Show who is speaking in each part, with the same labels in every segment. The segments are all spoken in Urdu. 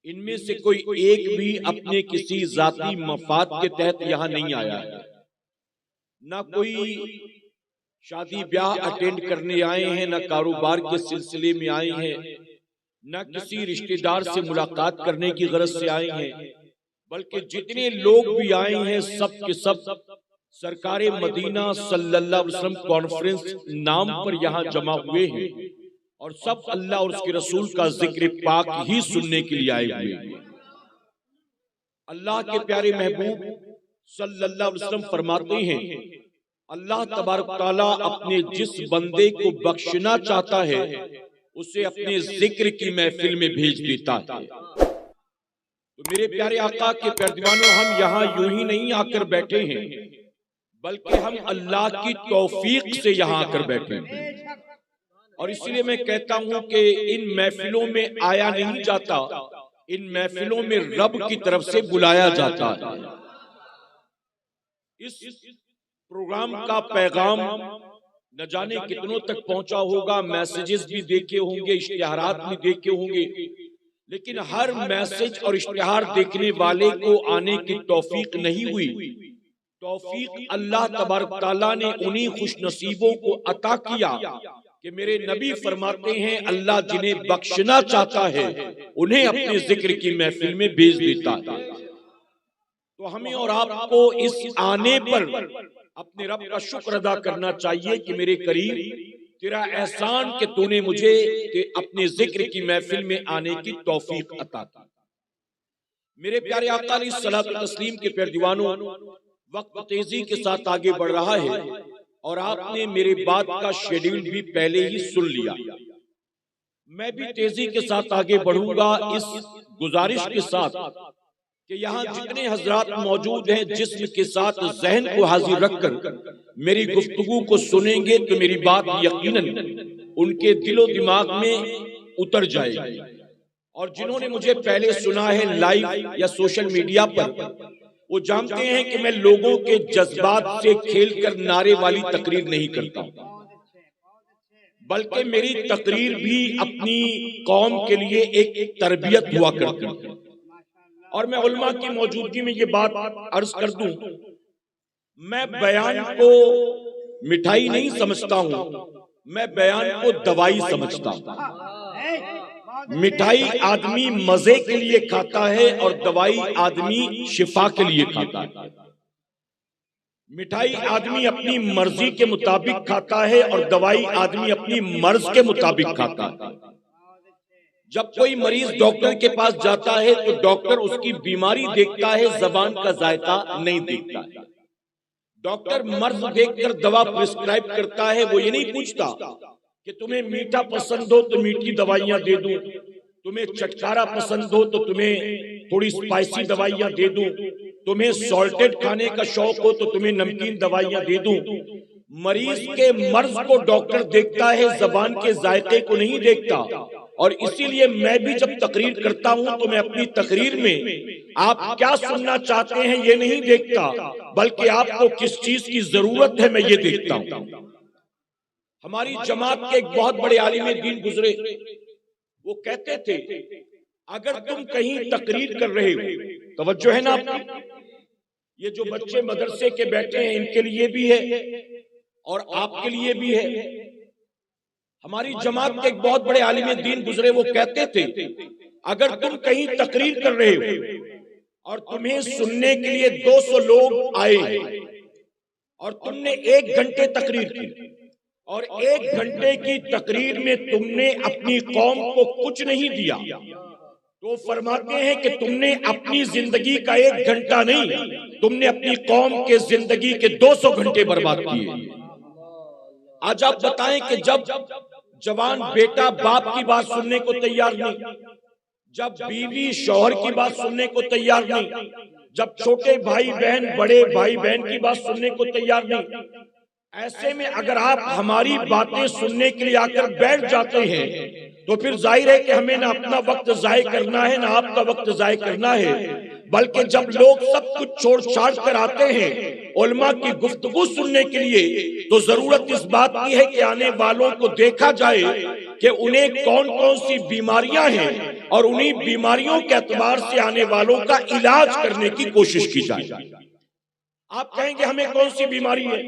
Speaker 1: ان میں سے کوئی ایک بھی اپنے کسی ذاتی مفاد کے تحت یہاں نہیں آیا ہے، نہ کوئی شادی بیاہ اٹینڈ کرنے آئے ہیں، نہ کاروبار کے سلسلے میں آئے ہیں، نہ کسی رشتہ دار سے ملاقات کرنے کی غرض سے آئے ہیں، بلکہ جتنے لوگ بھی آئے ہیں سب کے سب سرکار مدینہ صلی اللہ علیہ وسلم کانفرنس نام پر یہاں جمع ہوئے ہیں، اور سب اللہ اور اس کے رسول کا ذکر پاک ہی سننے کے لیے آئے ہوئے ہیں۔ اللہ کے پیارے محبوب صلی اللہ علیہ وسلم فرماتے ہیں، اللہ تبارک تعالیٰ اپنے جس بندے کو بخشنا چاہتا ہے اسے اپنے ذکر کی محفل میں بھیج دیتا ہے۔ تو میرے پیارے آقا کے پیردوانوں، ہم یہاں یوں ہی نہیں آ کر بیٹھے ہیں، بلکہ ہم اللہ کی توفیق سے یہاں آ کر بیٹھے ہیں، اور اسی لیے میں کہتا ہوں کہ ان محفلوں میں آیا نہیں جاتا، ان محفلوں میں رب کی طرف سے بلایا جاتا ہے۔ اس پروگرام کا پیغام نہ جانے کتنوں تک پہنچا ہوگا، میسیجز بھی دیکھے ہوں گے، اشتہارات بھی دیکھے ہوں گے، لیکن ہر میسیج اور اشتہار دیکھنے والے کو آنے کی توفیق نہیں ہوئی۔ توفیق اللہ تبارک تعالیٰ نے انہی خوش نصیبوں کو عطا کیا کہ میرے نبی فرماتے ہیں اللہ جنہیں بخشنا چاہتا ہے انہیں اپنے ذکر کی محفل میں بھیج دیتا ہے۔ تو ہمیں اور آپ کو اس آنے پر اپنے رب کا شکر ادا کرنا چاہیے کہ میرے کریم تیرا احسان کہ تو نے مجھے اپنے ذکر کی محفل میں آنے کی توفیق عطا کی۔ میرے پیارے آقا علیہ الصلوۃ والتسلیم کے پیردوانوں، وقت تیزی کے ساتھ آگے بڑھ رہا ہے، اور آپ نے میرے بات کا شیڈیول بھی پہلے ہی سن لیا۔ میں بھی تیزی کے ساتھ آگے بڑھوں گا اس گزارش کے ساتھ کہ یہاں جتنے حضرات موجود ہیں جسم کے ساتھ ذہن کو حاضر رکھ کر میری گفتگو کو سنیں گے تو میری بات یقیناً ان کے دل و دماغ میں اتر جائے گی، اور جنہوں نے مجھے پہلے سنا ہے لائیو یا سوشل میڈیا پر، وہ جانتے ہیں کہ میں لوگوں کے جذبات سے کھیل کر نعرے والی تقریر نہیں کرتا، بلکہ میری تقریر بھی اپنی قوم کے لیے ایک تربیت ہوا کرتی ہے۔ اور میں علماء کی موجودگی میں یہ بات عرض کر دوں، میں بیان کو مٹھائی نہیں سمجھتا ہوں، میں بیان کو دوائی سمجھتا ہوں۔ مٹھائی آدمی مزے کے لیے کھاتا ہے اور دوائی آدمی شفا کے لیے کھاتا ہے۔ مٹھائی آدمی اپنی مرضی کے مطابق کھاتا ہے اور دوائی آدمی اپنی مرض کے مطابق کھاتا ہے۔ جب کوئی مریض ڈاکٹر کے پاس جاتا ہے تو ڈاکٹر اس کی بیماری دیکھتا ہے، زبان کا ذائقہ نہیں دیکھتا ہے۔ ڈاکٹر مرض دیکھ کر دوا پرسکرائب کرتا ہے، وہ یہ نہیں پوچھتا کہ تمہیں میٹھا پسند ہو تو میٹھی دوائیاں دے دوں، تمہیں چٹکارا پسند ہو تو تمہیں تھوڑی سپائسی دوائیاں دے دوں، تمہیں سالٹڈ کھانے کا شوق ہو تو تمہیں نمکین دوائیاں دے دوں۔ مریض کے مرض کو ڈاکٹر دیکھتا ہے، زبان کے ذائقے کو نہیں دیکھتا۔ اور اسی لیے میں بھی جب تقریر کرتا ہوں تو میں اپنی تقریر میں آپ کیا سننا چاہتے ہیں یہ نہیں دیکھتا، بلکہ آپ کو کس چیز کی ضرورت ہے میں یہ دیکھتا ہوں۔ ہماری جماعت کے ایک بہت بڑے عالم دین گزرے، وہ کہتے تھے اگر تم کہیں تقریر کر رہے ہو، توجہ ہے نا آپ کی، یہ جو بچے مدرسے کے بیٹھے ہیں ان کے لیے بھی ہے اور آپ کے لیے بھی ہے۔ ہماری جماعت کے ایک بہت بڑے عالم دین گزرے، وہ کہتے تھے اگر تم کہیں تقریر کر رہے ہو اور تمہیں سننے کے لیے 200 لوگ آئے ہیں اور تم نے 1 گھنٹے تقریر کی، اور 1 گھنٹے کی تقریر میں تم نے اپنی قوم کو کچھ نہیں دیا، تو فرماتے ہیں کہ تم نے اپنی زندگی کا 1 گھنٹہ نہیں، تم نے اپنی قوم کے زندگی کے 200 گھنٹے برباد کیے۔ آج آپ بتائیں کہ جب جوان بیٹا باپ کی بات سننے کو تیار نہیں، جب بیوی شوہر کی بات سننے کو تیار نہیں، جب چھوٹے بھائی بہن بڑے بھائی بہن کی بات سننے کو تیار نہیں، ایسے میں اگر آپ ہماری باتیں سننے کے لیے آ کر بیٹھ جاتے ہیں تو پھر ظاہر ہے کہ ہمیں نہ اپنا وقت ضائع کرنا ہے نہ آپ کا وقت ضائع کرنا ہے، بلکہ جب لوگ سب کچھ چھوڑ چھاڑ کر آتے ہیں علماء کی گفتگو سننے کے لیے تو ضرورت اس بات کی ہے کہ آنے والوں کو دیکھا جائے کہ انہیں کون کون سی بیماریاں ہیں اور انہی بیماریوں کے اعتبار سے آنے والوں کا علاج کرنے کی کوشش کی جائے۔ آپ کہیں گے ہمیں کون سی بیماری ہے؟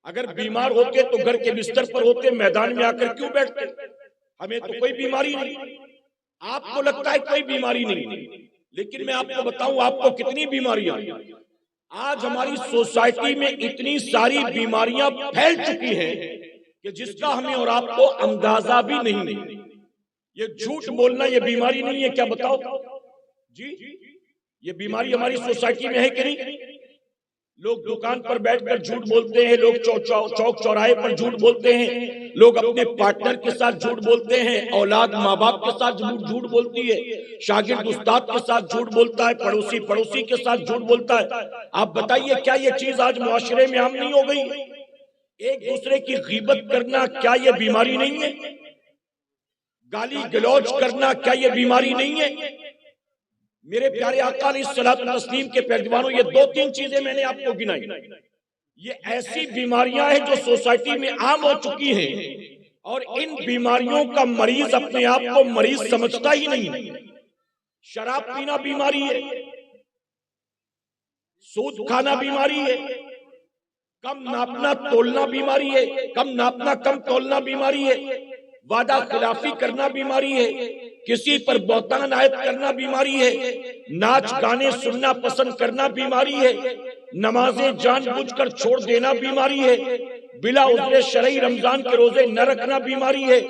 Speaker 1: اگر بیمار ہوتے تو گھر کے بستر پر ہوتے، میدان میں آ کر کیوں بیٹھتے؟ ہمیں تو کوئی بیماری نہیں۔ آپ کو لگتا ہے کوئی بیماری نہیں، لیکن میں آپ کو بتاؤں آپ کو کتنی بیماریاں۔ آج ہماری سوسائٹی میں اتنی ساری بیماریاں پھیل چکی ہیں کہ جس کا ہمیں اور آپ کو اندازہ بھی نہیں۔ یہ جھوٹ بولنا یہ بیماری نہیں ہے کیا؟ بتاؤ جی، یہ بیماری ہماری سوسائٹی میں ہے کہ نہیں؟ لوگ دکان پر بیٹھ کر جھوٹ بولتے ہیں، لوگ چوک چوراہے پر جھوٹ بولتے ہیں، لوگ اپنے پارٹنر کے ساتھ جھوٹ بولتے ہیں، اولاد ماں باپ کے ساتھ جھوٹ بولتی ہے، شاگرد استاد کے ساتھ جھوٹ بولتا ہے، پڑوسی کے ساتھ جھوٹ بولتا ہے۔ آپ بتائیے کیا یہ چیز آج معاشرے میں عام نہیں ہو گئی؟ ایک دوسرے کی غیبت کرنا کیا یہ بیماری نہیں ہے؟ گالی گلوچ کرنا کیا یہ بیماری نہیں ہے؟ میرے پیارے آقا علیہ الصلوۃ والتسلیم کے پیروانوں، یہ دو تین چیزیں میں نے آپ کو گنائی، یہ ایسی بیماریاں ہیں جو سوسائٹی میں عام ہو چکی ہیں، اور ان بیماریوں کا مریض اپنے آپ کو مریض سمجھتا ہی نہیں۔ شراب پینا بیماری ہے، سود کھانا بیماری ہے، کم ناپنا تولنا بیماری ہے، کم ناپنا کم تولنا بیماری ہے، وعدہ خلافی کرنا بیماری ہے، کسی پر بہتان عائد کرنا بیماری ہے، ناچ گانے سننا پسند کرنا بیماری ہے، نمازیں جان بوجھ کر چھوڑ دینا بیماری ہے، بلا عذر شرعی رمضان کے روزے نہ رکھنا بیماری ہے،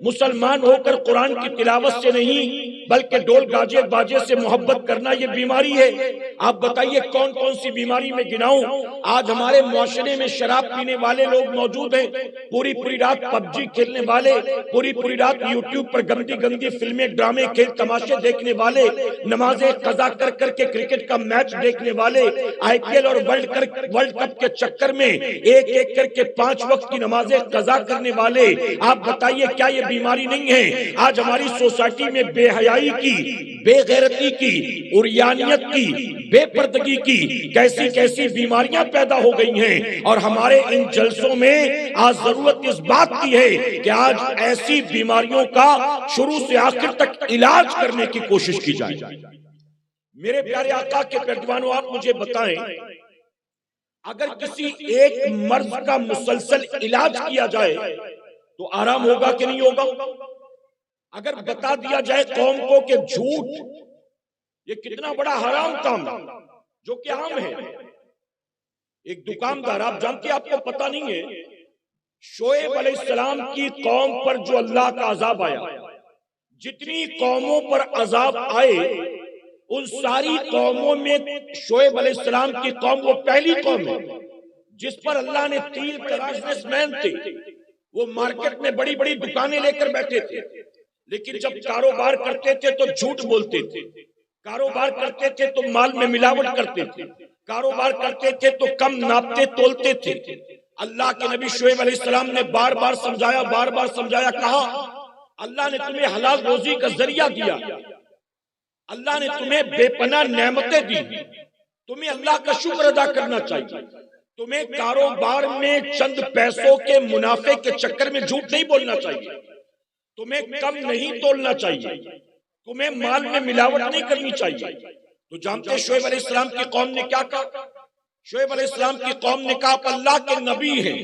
Speaker 1: مسلمان ہو کر قرآن کی تلاوت سے نہیں بلکہ ڈول گاجے باجے سے محبت کرنا یہ بیماری ہے۔ آپ بتائیے کون کون سی بیماری میں گناؤں؟ آج ہمارے معاشرے میں شراب پینے والے لوگ موجود ہیں، پوری رات پب جی کھیلنے والے، پوری رات یوٹیوب پر گندی فلمیں ڈرامے کھیل تماشے دیکھنے والے، نمازیں قضا کر کے کرکٹ کا میچ دیکھنے والے، آئی پی ایل اور ورلڈ کپ کے چکر میں ایک کر کے 5 وقت کی نمازیں قضا کرنے والے۔ آپ بتائیے کیا یہ بیماری نہیں ہے؟ آج ہماری سوسائٹی میں بے حیائی کی، بے غیرتی کی، عریانیت کی، بے پردگی کی کیسی بیماریاں پیدا ہو گئی ہیں، اور ہمارے ان جلسوں میں آج ضرورت اس بات کی ہے کہ آج ایسی بیماریوں کا شروع سے آخر تک علاج کرنے کی کوشش کی جائے۔ میرے پیارے آقا کے پیروانوں، آپ مجھے بتائیں اگر کسی ایک مرض کا مسلسل علاج کیا جائے تو آرام ہوگا کہ نہیں ہوگا؟ اگر بتا دیا جائے قوم کو کہ جھوٹ یہ کتنا بڑا حرام کام جو کہ عام ہے، ایک دکاندار، آپ جانتے آپ کو پتہ نہیں ہے، شعیب علیہ السلام کی قوم پر جو اللہ کا عذاب آیا، جتنی قوموں پر عذاب آئے ان ساری قوموں میں شعیب علیہ السلام کی قوم وہ پہلی قوم ہے جس پر اللہ نے تیر بزنس مین تھے، وہ مارکیٹ میں بڑی دکانیں لے کر بیٹھے تھے، لیکن جب کاروبار کرتے تھے تو جھوٹ بولتے تھے، کاروبار کرتے تھے تو مال میں ملاوٹ کرتے تھے، کاروبار کرتے تھے تو کم ناپتے تولتے تھے۔ اللہ کے نبی شعیب علیہ السلام نے بار بار سمجھایا، کہا اللہ نے تمہیں حلال روزی کا ذریعہ دیا، اللہ نے تمہیں بے پناہ نعمتیں دی، تمہیں اللہ کا شکر ادا کرنا چاہیے، تمہیں کاروبار میں چند پیسوں کے منافع کے چکر میں جھوٹ نہیں بولنا چاہیے، تمہیں کم نہیں تولنا چاہیے، تمہیں مال میں ملاوٹ نہیں کرنی چاہیے۔ تو جانتے شعیب علیہ السلام کی قوم نے کیا کہا؟ شعیب علیہ السلام کی قوم نے کہا آپ اللہ کے نبی ہیں،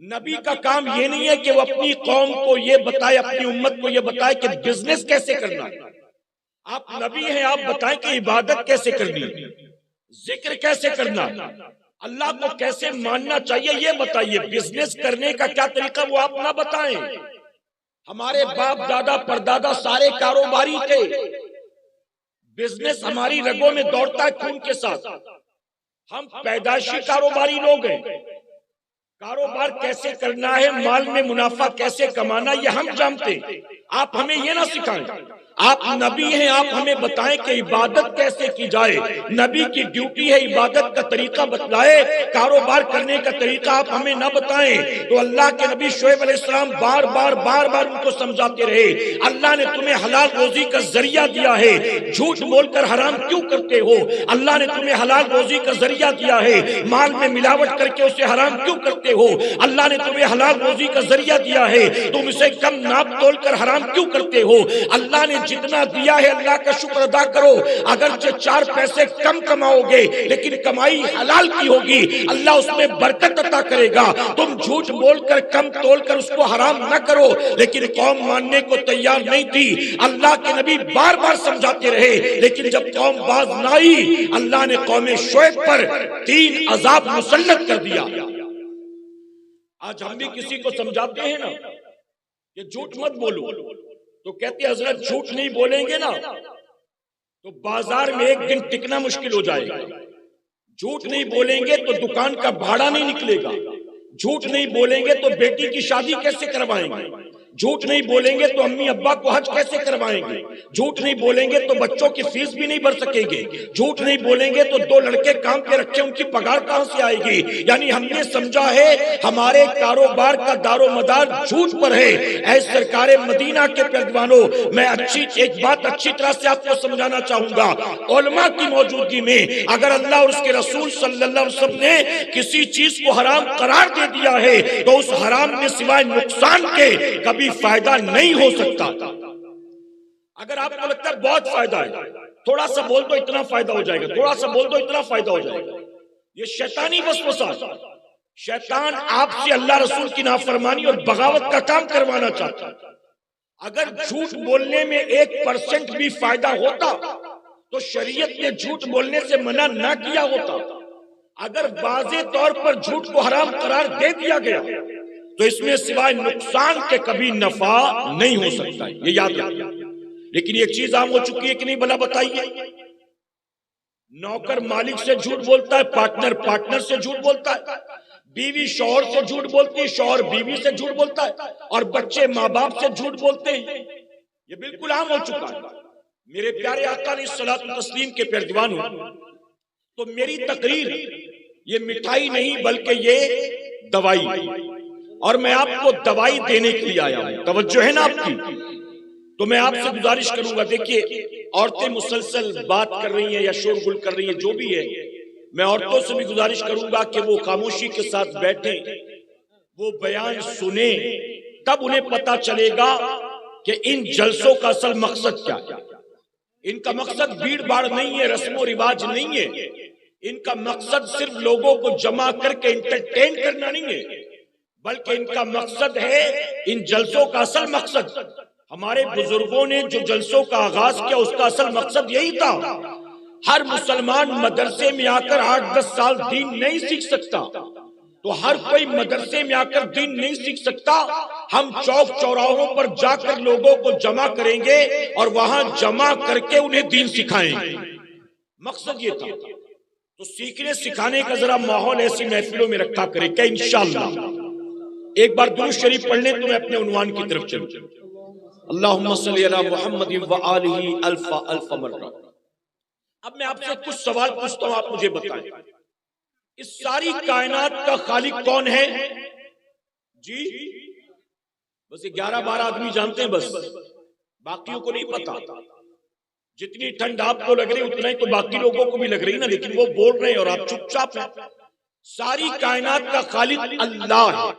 Speaker 1: نبی کا کام یہ نہیں ہے کہ وہ اپنی قوم کو یہ بتائے، اپنی امت کو یہ بتائے کہ بزنس کیسے کرنا ہے۔ آپ نبی ہیں، آپ بتائیں کہ عبادت کیسے کرنی ہے، ذکر کیسے کرنا، اللہ کو کیسے ماننا چاہیے یہ بتائیے، بزنس کرنے کا کیا طریقہ وہ آپ نہ بتائیں۔ ہمارے باپ دادا پردادا سارے کاروباری تھے، بزنس ہماری رگوں میں دوڑتا ہے خون کے ساتھ، ہم پیدائشی کاروباری لوگ ہیں، کاروبار کیسے کرنا ہے، مال میں منافع کیسے کمانا یہ ہم جانتے ہیں، آپ ہمیں یہ نہ سکھائیں۔ آپ نبی ہیں، آپ ہمیں بتائیں کہ عبادت کیسے کی جائے. نبی کی ڈیوٹی ہے عبادت کا طریقہ بتلائے، کاروبار کرنے کا طریقہ آپ ہمیں نہ بتائیں. تو اللہ کے نبی شعیب علیہ السلام بار بار ان کو سمجھاتے رہے، اللہ نے تمہیں حلال روزی کا ذریعہ دیا ہے، جھوٹ بول کر حرام کیوں کرتے ہو؟ اللہ نے تمہیں حلال روزی کا ذریعہ دیا ہے، مال میں ملاوٹ کر کے اسے حرام کیوں کرتے ہو؟ اللہ نے تمہیں حلال روزی کا ذریعہ دیا ہے، تم اسے کم ناپ تول کر حرام کیوں کرتے ہو؟ اللہ نے جتنا دیا ہے اللہ کا شکر ادا کرو. اگرچہ 4 پیسے کم کماؤ گے لیکن کمائی حلال کی ہوگی، اللہ اس میں برکت عطا کرے گا. تم جھوٹ بول کر کم تول کر اس کو حرام نہ کرو. لیکن قوم ماننے کو تیار نہیں تھی. اللہ کے نبی بار بار سمجھاتے رہے، لیکن جب قوم باز نہ آئی، اللہ نے قوم شعیب پر 3 عذاب مسلط کر دیا. آج ہم بھی کسی کو سمجھاتے ہیں نا کہ جھوٹ مت بولو، تو کہتے ہیں حضرت جھوٹ نہیں بولیں گے نا تو بازار میں ایک دن ٹکنا مشکل ہو جائے گا. جھوٹ نہیں بولیں گے تو دکان کا بھاڑا نہیں نکلے گا. جھوٹ نہیں بولیں گے تو بیٹی کی شادی کیسے کروائیں گے؟ جھوٹ نہیں بولیں گے تو امی ابا کو حج کیسے کروائیں گے؟ جھوٹ نہیں بولیں گے تو بچوں کی فیس بھی نہیں بھر سکیں گے. جھوٹ نہیں بولیں گے تو 2 لڑکے کام پہ رکھے ان کی پگار کہاں سے آئے گی؟ یعنی ہم نے سمجھا ہے ہمارے کاروبار کا دار و مدار جھوٹ پر ہے. اے سرکار مدینہ کے پہلوانوں، میں ایک بات اچھی طرح سے آپ کو سمجھانا چاہوں گا. علماء کی موجودگی میں اگر اللہ اور اس کے رسول صلی اللہ علیہ وسلم نے کسی چیز کو حرام قرار دے دیا ہے تو اس حرام میں سوائے نقصان کے کبھی فائدہ نہیں ہو سکتا. اگر آپ کو لگتا ہے بہت فائدہ ہے، تھوڑا سا بول دو اتنا فائدہ ہو جائے گا، تھوڑا سا بول دو اتنا فائدہ ہو جائے گا. یہ شیطانی وسوسہ. شیطان آپ سے اللہ رسول کی نافرمانی اور بغاوت کا کام کروانا چاہتا. اگر جھوٹ بولنے میں 1% بھی فائدہ ہوتا تو شریعت نے جھوٹ بولنے سے منع نہ کیا ہوتا. اگر واضح طور پر جھوٹ کو حرام قرار دے دیا گیا تو اس میں سوائے نقصان کے کبھی نفع نہیں ہو سکتا. یہ یاد رکھیے. لیکن ایک چیز عام ہو چکی ہے کہ نہیں بھلا بتائیے؟ نوکر مالک سے جھوٹ بولتا ہے، پارٹنر سے جھوٹ بولتا ہے، بیوی شوہر سے جھوٹ بولتی ہے، شوہر بیوی سے جھوٹ بولتا ہے، اور بچے ماں باپ سے جھوٹ بولتے ہیں. یہ بالکل عام ہو چکا ہے. میرے پیارے آقا علیہ الصلوۃ والتسلیم کے پیروانوں، تو میری تقریر یہ مٹھائی نہیں بلکہ یہ دوائی، اور میں آپ کو دوائی دینے کے لیے آیا ہوں. توجہ ہے نا آپ کی؟ تو میں آپ سے گزارش کروں گا، دیکھیے عورتیں مسلسل بات کر رہی ہیں یا شور گل کر رہی ہیں، جو بھی ہے، میں عورتوں سے بھی گزارش کروں گا کہ وہ خاموشی کے ساتھ بیٹھیں، وہ بیان سنیں، تب انہیں پتا چلے گا کہ ان جلسوں کا اصل مقصد کیا ہے. ان کا مقصد بھیڑ بھاڑ نہیں ہے، رسم و رواج نہیں ہے. ان کا مقصد صرف لوگوں کو جمع کر کے انٹرٹین کرنا نہیں ہے، بلکہ ان کا مقصد ہے، ان جلسوں کا اصل مقصد، ہمارے بزرگوں نے جو جلسوں کا آغاز کیا اس کا اصل مقصد یہی تھا. ہر مسلمان مدرسے میں آ کر 8-10 سال دین نہیں سیکھ سکتا، تو ہر کوئی مدرسے میں آ کر دین نہیں سیکھ سکتا. ہم چوک چوراہوں پر جا کر لوگوں کو جمع کریں گے اور وہاں جمع کر کے انہیں دین سکھائیں گے. مقصد یہ تھا. تو سیکھنے سکھانے کا ذرا ماحول ایسی محفلوں میں رکھا کرے کہ انشاءاللہ. ایک بار درود شریف پڑھ لیں تو میں اپنے عنوان کی طرف چلوں. اللہم صلی علی محمد وآلہ الف مرہ. اب میں آپ سے کچھ سوال پوچھتا ہوں، آپ مجھے بتائیں اس ساری کائنات کا خالق کون ہے؟ جی بس 11-12 آدمی جانتے ہیں، بس باقیوں کو نہیں پتا. جتنی ٹھنڈ آپ کو لگ رہی اتنا ہی تو باقی لوگوں کو بھی لگ رہی نا، لیکن وہ بول رہے ہیں اور آپ چپ چاپ ہیں. ساری کائنات کا خالق اللہ ہے.